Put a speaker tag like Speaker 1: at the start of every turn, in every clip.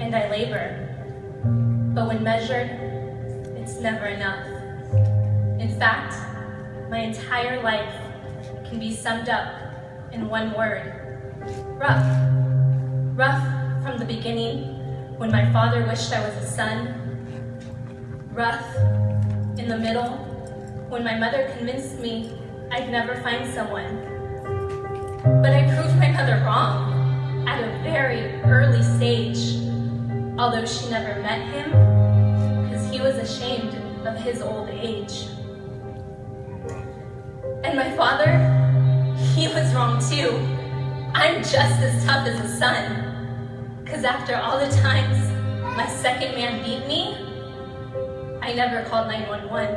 Speaker 1: and I labor. But when measured, it's never enough. In fact, my entire life can be summed up in one word: rough. Rough from the beginning, when my father wished I was a son. Rough in the middle, when my mother convinced me I'd never find someone. But I proved my mother wrong at a very early stage, although she never met him because he was ashamed of his old age. And my father, he was wrong too. I'm just as tough as a son, because after all the times my second man beat me, I never called 911.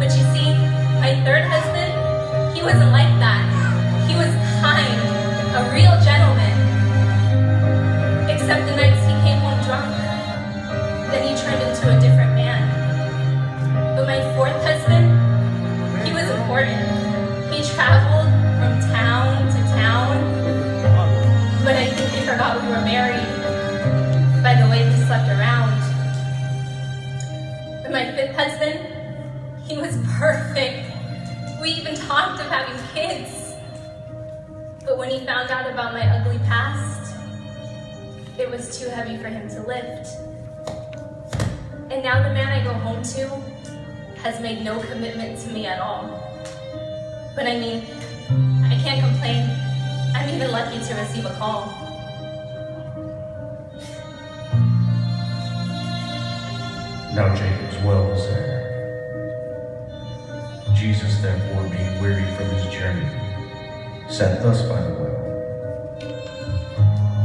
Speaker 1: But you see, my third husband, he wasn't like that. He was kind, a real gentleman. Except the nights he came home drunk, then he turned into a different man. But my fourth husband, he was important. He traveled from town to town, but I think he forgot we were married by the way he slept around. But my fifth husband, he was perfect. We even talked of having kids. But when he found out about my ugly past, it was too heavy for him to lift. And now the man I go home to has made no commitment to me at all. But I mean, I can't complain. I'm even lucky to receive a call.
Speaker 2: Now Jacob's well was there. Jesus, therefore, being weary from his journey, sat thus by the well.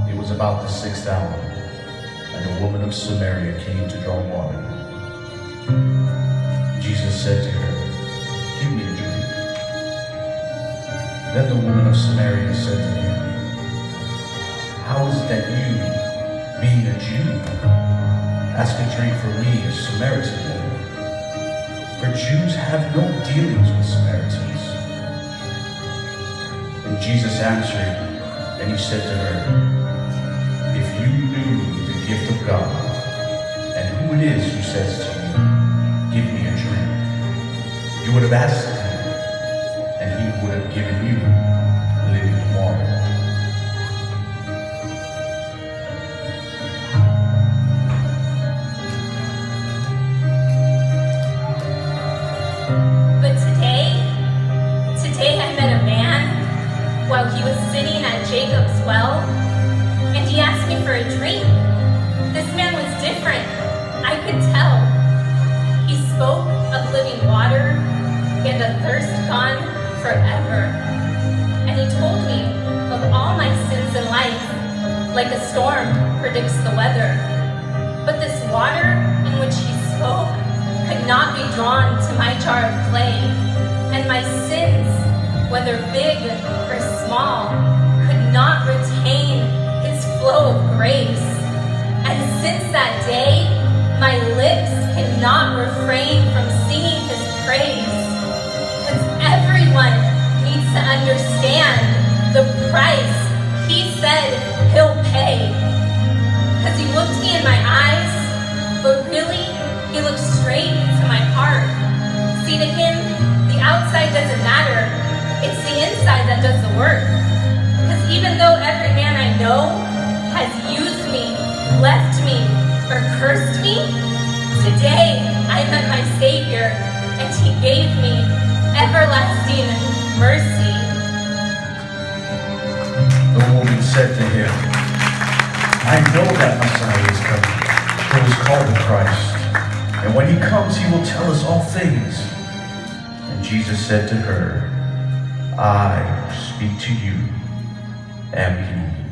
Speaker 2: It was about the 6th hour, and a woman of Samaria came to draw water. Jesus said to her, "Give me a drink." Then the woman of Samaria said to him, "How is it that you, being a Jew, ask a drink from me, a Samaritan woman? For Jews have no dealings with Samaritans." And Jesus answered, and he said to her, "If you knew the gift of God, and who it is who says to you, 'Give me a drink,' you would have asked him, and he would have given you living water."
Speaker 1: But today I met a man while he was sitting at Jacob's well, and he asked me for a drink. This man was different, I could tell. He spoke of living water and a thirst gone forever. And he told me of all my sins in life, like a storm predicts the weather. But this water in which he spoke could not be drawn to my jar of clay, and my sins, whether big or small, could not retain his flow of grace. And since that day, my lips cannot refrain from singing his praise, because everyone needs to understand the price he said he'll pay. Because he looked me in my eyes, but really, he looked straight into my heart. See, to him, the outside doesn't matter. It's the inside that does the work. Because even though every man I know has used me, left me, or cursed me, today I met my Savior, and he gave me everlasting mercy.
Speaker 2: The woman said to him, "I know that Messiah is coming, who is called the Christ. And when he comes, he will tell us all things." And Jesus said to her, "I speak to you am he."